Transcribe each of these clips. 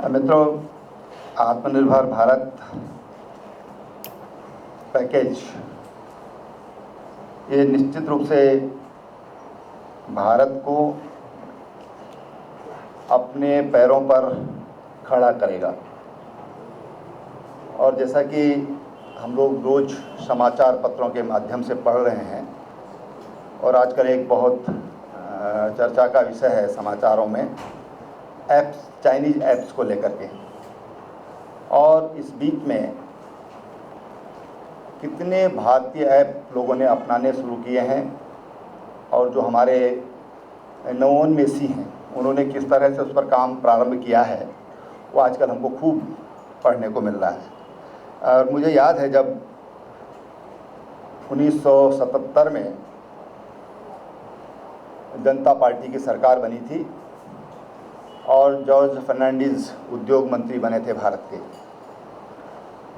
मित्रों, आत्मनिर्भर भारत पैकेज ये निश्चित रूप से भारत को अपने पैरों पर खड़ा करेगा। और जैसा कि हम लोग रोज़ समाचार पत्रों के माध्यम से पढ़ रहे हैं और आजकल एक बहुत चर्चा का विषय है समाचारों में ऐप्स, चाइनीज़ ऐप्स को लेकर के। और इस बीच में कितने भारतीय ऐप लोगों ने अपनाने शुरू किए हैं और जो हमारे नवोन्मेषी हैं उन्होंने किस तरह से उस पर काम प्रारंभ किया है वो आजकल हमको खूब पढ़ने को मिल रहा है। और मुझे याद है जब 1977 में जनता पार्टी की सरकार बनी थी और जॉर्ज फर्नांडीज उद्योग मंत्री बने थे भारत के,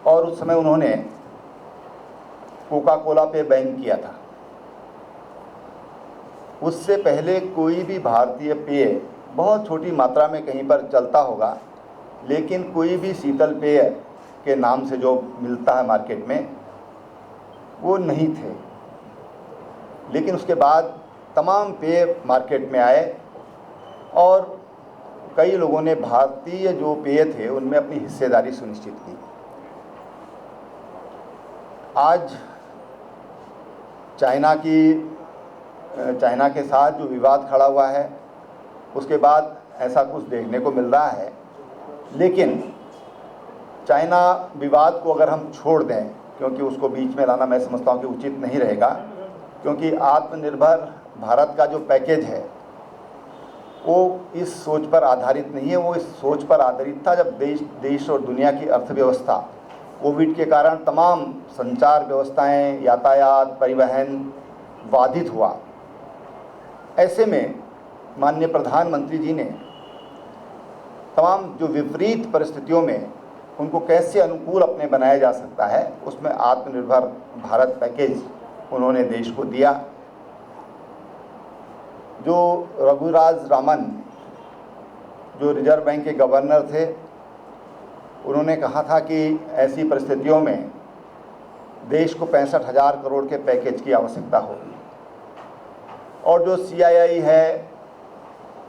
और उस समय उन्होंने कोका कोला पे बैन किया था। उससे पहले कोई भी भारतीय पेय बहुत छोटी मात्रा में कहीं पर चलता होगा, लेकिन कोई भी शीतल पेय के नाम से जो मिलता है मार्केट में वो नहीं थे। लेकिन उसके बाद तमाम पेय मार्केट में आए और कई लोगों ने भारतीय जो पेय थे उनमें अपनी हिस्सेदारी सुनिश्चित की। आज चाइना के साथ जो विवाद खड़ा हुआ है उसके बाद ऐसा कुछ देखने को मिल रहा है। लेकिन चाइना विवाद को अगर हम छोड़ दें, क्योंकि उसको बीच में लाना मैं समझता हूँ कि उचित नहीं रहेगा, क्योंकि आत्मनिर्भर भारत का जो पैकेज है वो इस सोच पर आधारित नहीं है। वो इस सोच पर आधारित था जब देश और दुनिया की अर्थव्यवस्था कोविड के कारण तमाम संचार व्यवस्थाएं, यातायात, परिवहन बाधित हुआ। ऐसे में माननीय प्रधानमंत्री जी ने तमाम जो विपरीत परिस्थितियों में उनको कैसे अनुकूल अपने बनाया जा सकता है, उसमें आत्मनिर्भर भारत पैकेज उन्होंने देश को दिया। जो रघुराज रामन जो रिजर्व बैंक के गवर्नर थे, उन्होंने कहा था कि ऐसी परिस्थितियों में देश को 65,000 करोड़ के पैकेज की आवश्यकता होगी। और जो CII है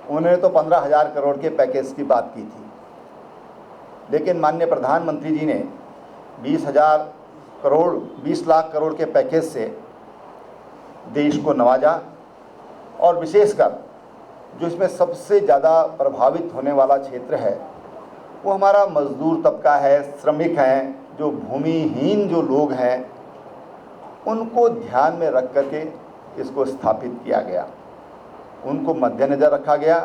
उन्होंने तो 15,000 करोड़ के पैकेज की बात की थी। लेकिन माननीय प्रधानमंत्री जी ने 20 लाख करोड़ के पैकेज से देश को नवाजा। और विशेषकर जो इसमें सबसे ज़्यादा प्रभावित होने वाला क्षेत्र है वो हमारा मजदूर तबका है, श्रमिक हैं, जो भूमिहीन जो लोग हैं, उनको ध्यान में रख करके इसको स्थापित किया गया, उनको मद्देनज़र रखा गया।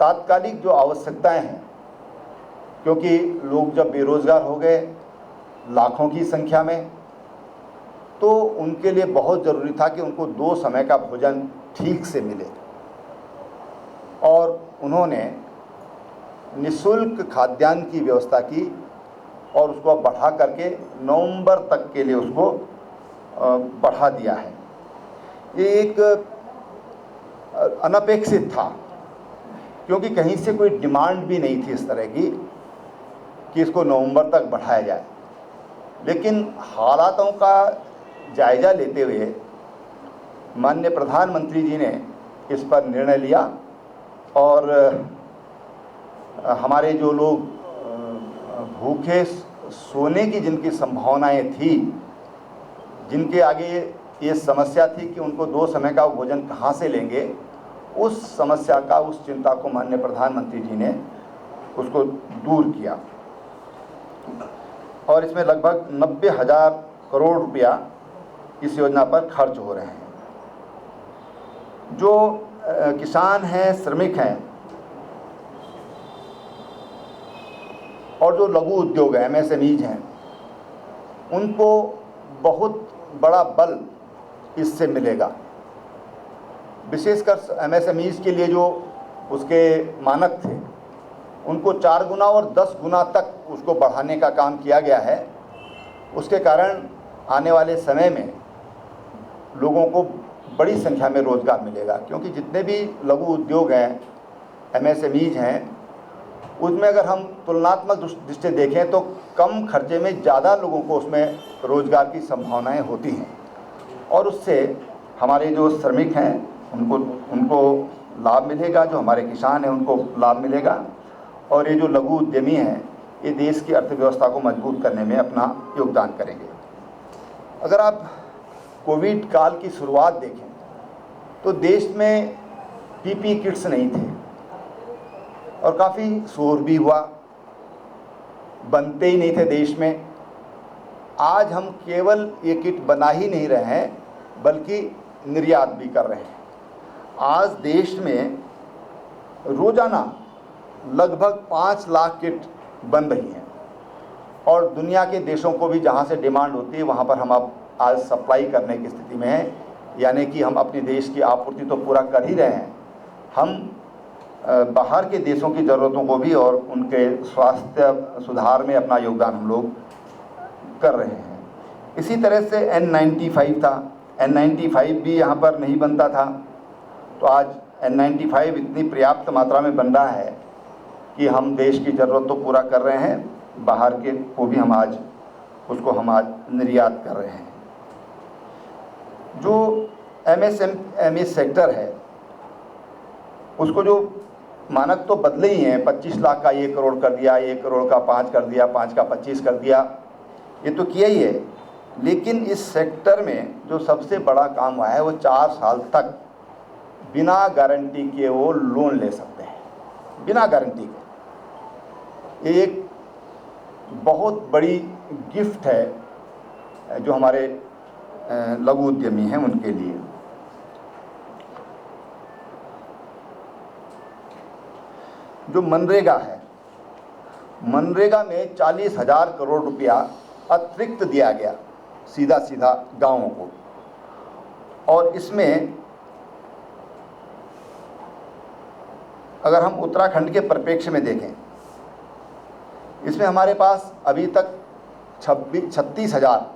तात्कालिक जो आवश्यकताएं हैं, क्योंकि लोग जब बेरोज़गार हो गए लाखों की संख्या में, तो उनके लिए बहुत ज़रूरी था कि उनको 2 समय का भोजन ठीक से मिले। और उन्होंने निःशुल्क खाद्यान्न की व्यवस्था की और उसको बढ़ा करके नवंबर तक के लिए उसको बढ़ा दिया है। ये एक अनपेक्षित था, क्योंकि कहीं से कोई डिमांड भी नहीं थी इस तरह की कि इसको नवंबर तक बढ़ाया जाए। लेकिन हालातों का जायज़ा लेते हुए माननीय प्रधानमंत्री जी ने इस पर निर्णय लिया और हमारे जो लोग भूखे सोने की जिनकी संभावनाएं थी, जिनके आगे ये समस्या थी कि उनको 2 समय का भोजन कहाँ से लेंगे, उस समस्या का, उस चिंता को माननीय प्रधानमंत्री जी ने उसको दूर किया। और इसमें लगभग 90,000 करोड़ रुपया इस योजना पर खर्च हो रहे हैं। जो किसान हैं, श्रमिक हैं और जो लघु उद्योग हैं, MSMEs हैं, उनको बहुत बड़ा बल इससे मिलेगा। विशेषकर MSMEs के लिए जो उसके मानक थे उनको 4 गुना और 10 गुना तक उसको बढ़ाने का काम किया गया है। उसके कारण आने वाले समय में लोगों को बड़ी संख्या में रोज़गार मिलेगा, क्योंकि जितने भी लघु उद्योग हैं, MSMEs हैं, उसमें अगर हम तुलनात्मक दृष्टि से देखें तो कम खर्चे में ज़्यादा लोगों को उसमें रोज़गार की संभावनाएं होती हैं और उससे हमारे जो श्रमिक हैं उनको लाभ मिलेगा, जो हमारे किसान हैं उनको लाभ मिलेगा और ये जो लघु उद्यमी हैं ये देश की अर्थव्यवस्था को मजबूत करने में अपना योगदान करेंगे। अगर आप कोविड काल की शुरुआत देखें तो देश में पीपी किट्स नहीं थे और काफ़ी शोर भी हुआ, बनते ही नहीं थे देश में। आज हम केवल ये किट बना ही नहीं रहे हैं बल्कि निर्यात भी कर रहे हैं। आज देश में रोज़ाना लगभग 5 लाख किट बन रही हैं और दुनिया के देशों को भी जहाँ से डिमांड होती है वहाँ पर हम अब आज सप्लाई करने की स्थिति में हैं, यानी कि हम अपने देश की आपूर्ति तो पूरा कर ही रहे हैं, हम बाहर के देशों की ज़रूरतों को भी और उनके स्वास्थ्य सुधार में अपना योगदान हम लोग कर रहे हैं। इसी तरह से N95 था, N95 भी यहाँ पर नहीं बनता था, तो आज N95 इतनी पर्याप्त मात्रा में बन रहा है कि हम देश की ज़रूरत तो पूरा कर रहे हैं, बाहर के को भी हम आज निर्यात कर रहे हैं। जो MSME सेक्टर है उसको जो मानक तो बदले ही हैं, 25 लाख का 1 करोड़ कर दिया, 1 करोड़ का 5 कर दिया, 5 का 25 कर दिया, ये तो किया ही है। लेकिन इस सेक्टर में जो सबसे बड़ा काम हुआ है वो 4 साल तक बिना गारंटी के वो लोन ले सकते हैं, बिना गारंटी के। ये एक बहुत बड़ी गिफ्ट है जो हमारे लघु उद्यमी हैं उनके लिए। जो मनरेगा है, मनरेगा में 40,000 करोड़ रुपया अतिरिक्त दिया गया सीधा सीधा गांवों को, और इसमें अगर हम उत्तराखंड के परिप्रेक्ष्य में देखें, इसमें हमारे पास अभी तक 36,000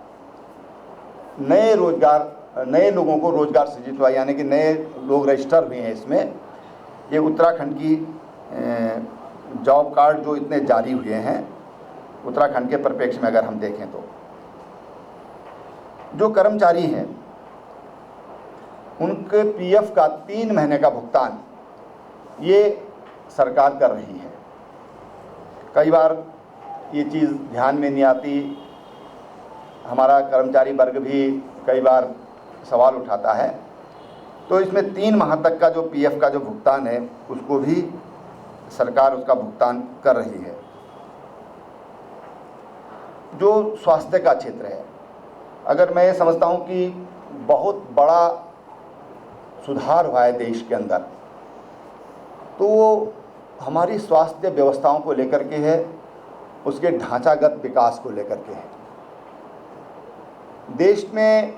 नए लोगों को रोज़गार सृजित हुआ, यानी कि नए लोग रजिस्टर हुए हैं इसमें। ये उत्तराखंड की जॉब कार्ड जो इतने जारी हुए हैं उत्तराखंड के परिप्रेक्ष्य में अगर हम देखें तो जो कर्मचारी हैं उनके पीएफ का 3 महीने का भुगतान ये सरकार कर रही है। कई बार ये चीज़ ध्यान में नहीं आती, हमारा कर्मचारी वर्ग भी कई बार सवाल उठाता है, तो इसमें 3 माह तक का जो पीएफ का जो भुगतान है उसको भी सरकार उसका भुगतान कर रही है। जो स्वास्थ्य का क्षेत्र है, अगर मैं ये समझता हूँ कि बहुत बड़ा सुधार हुआ है देश के अंदर, तो वो हमारी स्वास्थ्य व्यवस्थाओं को लेकर के है, उसके ढांचागत विकास को लेकर के है। देश में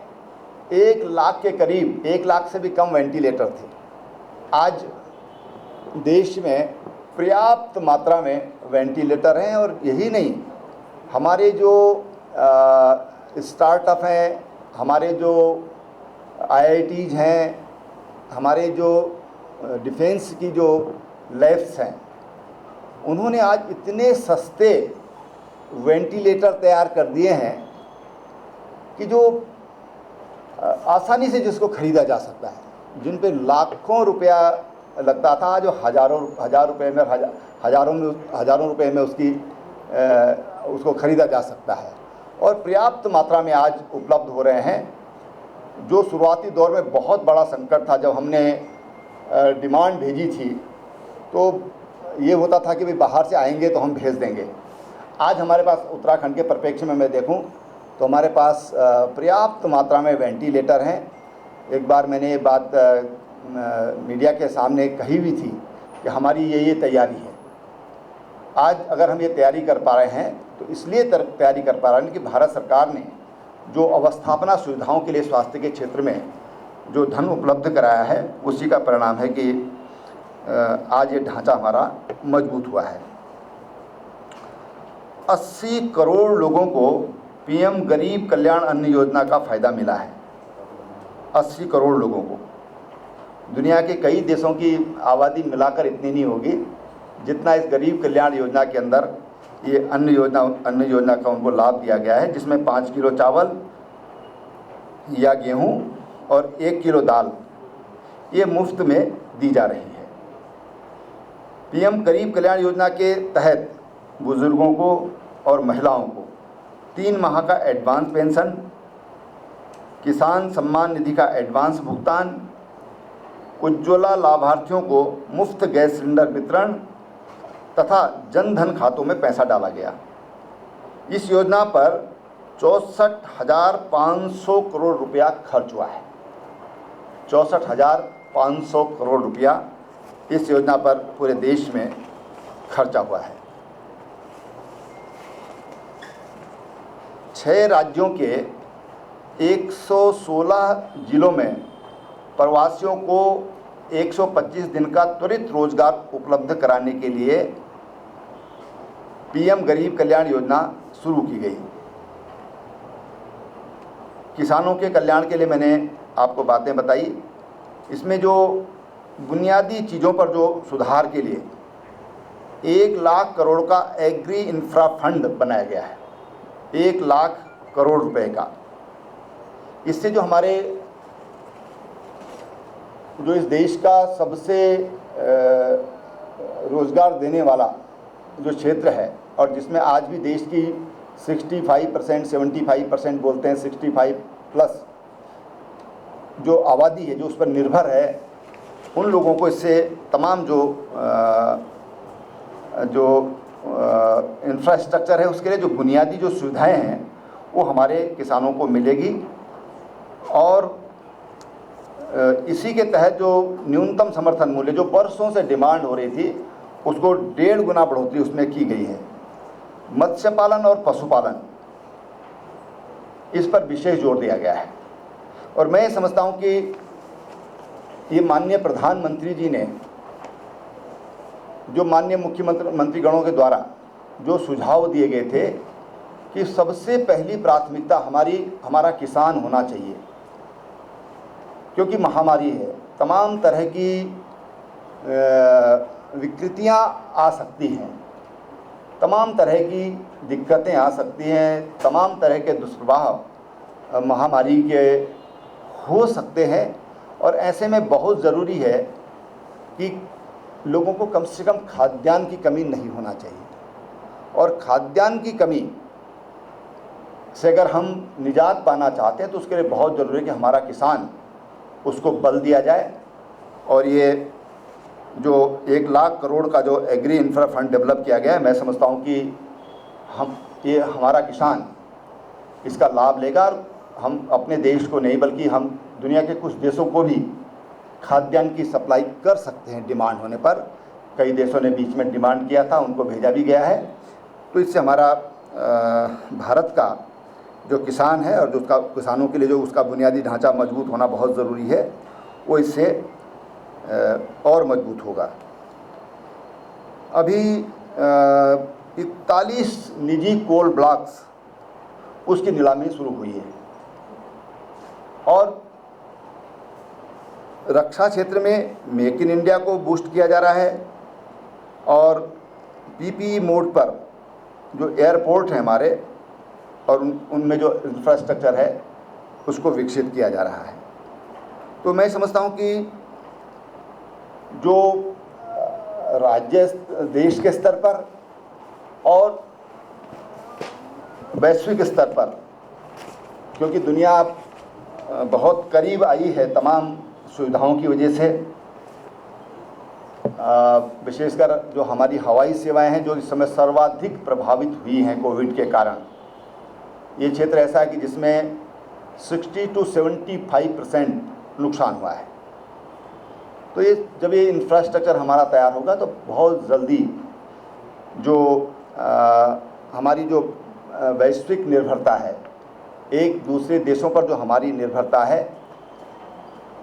1 लाख के करीब, 1 लाख से भी कम वेंटिलेटर थे। आज देश में पर्याप्त मात्रा में वेंटिलेटर हैं, और यही नहीं, हमारे जो स्टार्टअप हैं, हमारे जो IITs हैं, हमारे जो डिफेंस की जो लैब्स हैं, उन्होंने आज इतने सस्ते वेंटिलेटर तैयार कर दिए हैं कि जो आसानी से जिसको ख़रीदा जा सकता है, जिन पे लाखों रुपया लगता था, जो हज़ारों रुपए में उसको ख़रीदा जा सकता है और पर्याप्त मात्रा में आज उपलब्ध हो रहे हैं। जो शुरुआती दौर में बहुत बड़ा संकट था, जब हमने डिमांड भेजी थी तो ये होता था कि भाई बाहर से आएंगे तो हम भेज देंगे। आज हमारे पास उत्तराखंड के परिप्रेक्ष्य में मैं देखूं तो हमारे पास पर्याप्त मात्रा में वेंटिलेटर हैं। एक बार मैंने ये बात मीडिया के सामने कही भी थी कि हमारी ये तैयारी है। आज अगर हम ये तैयारी कर पा रहे हैं तो इसलिए तैयारी कर पा रहे हैं कि भारत सरकार ने जो अवस्थापना सुविधाओं के लिए स्वास्थ्य के क्षेत्र में जो धन उपलब्ध कराया है, उसी का परिणाम है कि आज ये ढांचा हमारा मजबूत हुआ है। 80 करोड़ लोगों को PM गरीब कल्याण अन्न योजना का फ़ायदा मिला है। 80 करोड़ लोगों को। दुनिया के कई देशों की आबादी मिलाकर इतनी नहीं होगी जितना इस गरीब कल्याण योजना के अंदर ये अन्न योजना का उनको लाभ दिया गया है, जिसमें 5 किलो चावल या गेहूं और 1 किलो दाल ये मुफ्त में दी जा रही है। पीएम गरीब कल्याण योजना के तहत बुजुर्गों को और महिलाओं को 3 माह का एडवांस पेंशन, किसान सम्मान निधि का एडवांस भुगतान, उज्ज्वला लाभार्थियों को मुफ्त गैस सिलेंडर वितरण तथा जन धन खातों में पैसा डाला गया। इस योजना पर 64,500 करोड़ रुपया खर्च हुआ है। 64,500 करोड़ रुपया इस योजना पर पूरे देश में खर्चा हुआ है। 6 राज्यों के 116 जिलों में प्रवासियों को 125 दिन का त्वरित रोजगार उपलब्ध कराने के लिए पीएम गरीब कल्याण योजना शुरू की गई। किसानों के कल्याण के लिए मैंने आपको बातें बताई। इसमें जो बुनियादी चीज़ों पर जो सुधार के लिए 1 लाख करोड़ का एग्री इंफ्रा फंड बनाया गया है, 1 लाख करोड़ रुपए का। इससे जो हमारे जो इस देश का सबसे रोज़गार देने वाला जो क्षेत्र है और जिसमें आज भी देश की 65% 75% बोलते हैं 65 प्लस जो आबादी है जो उस पर निर्भर है, उन लोगों को इससे तमाम जो इंफ्रास्ट्रक्चर है उसके लिए जो बुनियादी जो सुविधाएं हैं वो हमारे किसानों को मिलेगी। और इसी के तहत जो न्यूनतम समर्थन मूल्य जो वर्षों से डिमांड हो रही थी उसको 1.5 गुना बढ़ोतरी उसमें की गई है। मत्स्य पालन और पशुपालन इस पर विशेष जोर दिया गया है। और मैं समझता हूं कि ये माननीय प्रधानमंत्री जी ने जो माननीय मंत्रीगणों के द्वारा जो सुझाव दिए गए थे कि सबसे पहली प्राथमिकता हमारा किसान होना चाहिए, क्योंकि महामारी है, तमाम तरह की विकृतियां आ सकती हैं, तमाम तरह की दिक्कतें आ सकती हैं, तमाम तरह के दुष्प्रभाव महामारी के हो सकते हैं। और ऐसे में बहुत ज़रूरी है कि लोगों को कम से कम खाद्यान्न की कमी नहीं होना चाहिए। और खाद्यान्न की कमी से अगर हम निजात पाना चाहते हैं तो उसके लिए बहुत ज़रूरी है कि हमारा किसान उसको बल दिया जाए। और ये जो 1 लाख करोड़ का जो एग्री इंफ्रा फंड डेवलप किया गया है, मैं समझता हूँ कि ये हमारा किसान इसका लाभ लेगा। और हम अपने देश को नहीं बल्कि हम दुनिया के कुछ देशों को भी खाद्यान्न की सप्लाई कर सकते हैं डिमांड होने पर। कई देशों ने बीच में डिमांड किया था, उनको भेजा भी गया है। तो इससे हमारा भारत का जो किसान है और जो उसका किसानों के लिए जो उसका बुनियादी ढांचा मजबूत होना बहुत ज़रूरी है, वो इससे और मजबूत होगा। अभी 41 निजी कोल ब्लॉक्स उसकी नीलामी शुरू हुई है। और रक्षा क्षेत्र में मेक इन इंडिया को बूस्ट किया जा रहा है। और पीपीई मोड पर जो एयरपोर्ट हैं हमारे और उनमें जो इंफ्रास्ट्रक्चर है उसको विकसित किया जा रहा है। तो मैं समझता हूँ कि जो देश के स्तर पर और वैश्विक स्तर पर, क्योंकि दुनिया बहुत करीब आई है तमाम सुविधाओं की वजह से, विशेषकर जो हमारी हवाई सेवाएं हैं जो इस समय सर्वाधिक प्रभावित हुई हैं कोविड के कारण। ये क्षेत्र ऐसा है कि जिसमें 60 to 75% नुकसान हुआ है। तो ये जब ये इंफ्रास्ट्रक्चर हमारा तैयार होगा तो बहुत जल्दी जो हमारी जो वैश्विक निर्भरता है, एक दूसरे देशों पर जो हमारी निर्भरता है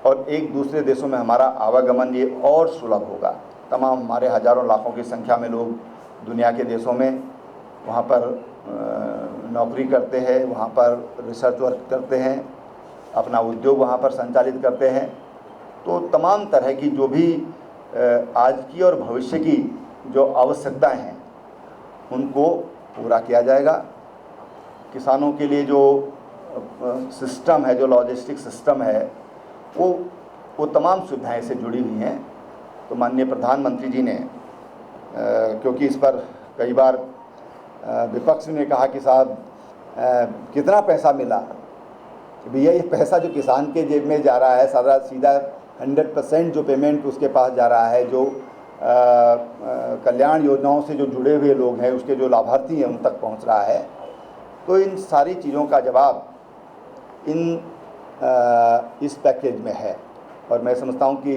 और एक दूसरे देशों में हमारा आवागमन, ये और सुलभ होगा। तमाम हमारे हज़ारों लाखों की संख्या में लोग दुनिया के देशों में वहाँ पर नौकरी करते हैं, वहाँ पर रिसर्च वर्क करते हैं, अपना उद्योग वहाँ पर संचालित करते हैं। तो तमाम तरह की जो भी आज की और भविष्य की जो आवश्यकताएं हैं उनको पूरा किया जाएगा। किसानों के लिए जो सिस्टम है, जो लॉजिस्टिक सिस्टम है, वो तमाम सुविधाएं से जुड़ी हुई हैं। तो माननीय प्रधानमंत्री जी ने क्योंकि इस पर कई बार विपक्ष ने कहा कि साहब कितना पैसा मिला, भैया ये पैसा जो किसान के जेब में जा रहा है सारा सीधा 100% जो पेमेंट उसके पास जा रहा है, जो कल्याण योजनाओं से जो जुड़े हुए लोग हैं उसके जो लाभार्थी हैं उन तक पहुंच रहा है। तो इन सारी चीज़ों का जवाब इस पैकेज में है। और मैं समझता हूं कि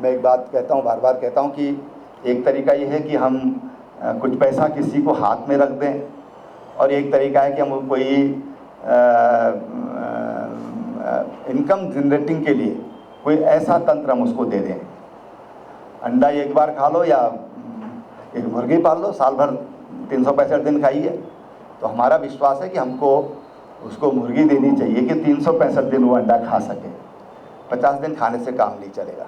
मैं एक बात कहता हूं, बार बार कहता हूं कि एक तरीका ये है कि हम कुछ पैसा किसी को हाथ में रख दें, और एक तरीका है कि हम कोई इनकम जनरेटिंग के लिए कोई ऐसा तंत्र हम उसको दे दें। अंडा एक बार खा लो या एक मुर्गी पाल लो, साल भर 365 दिन खाइए। तो हमारा विश्वास है कि हमको उसको मुर्गी देनी चाहिए कि 365 दिन वो अंडा खा सके। 50 दिन खाने से काम नहीं चलेगा।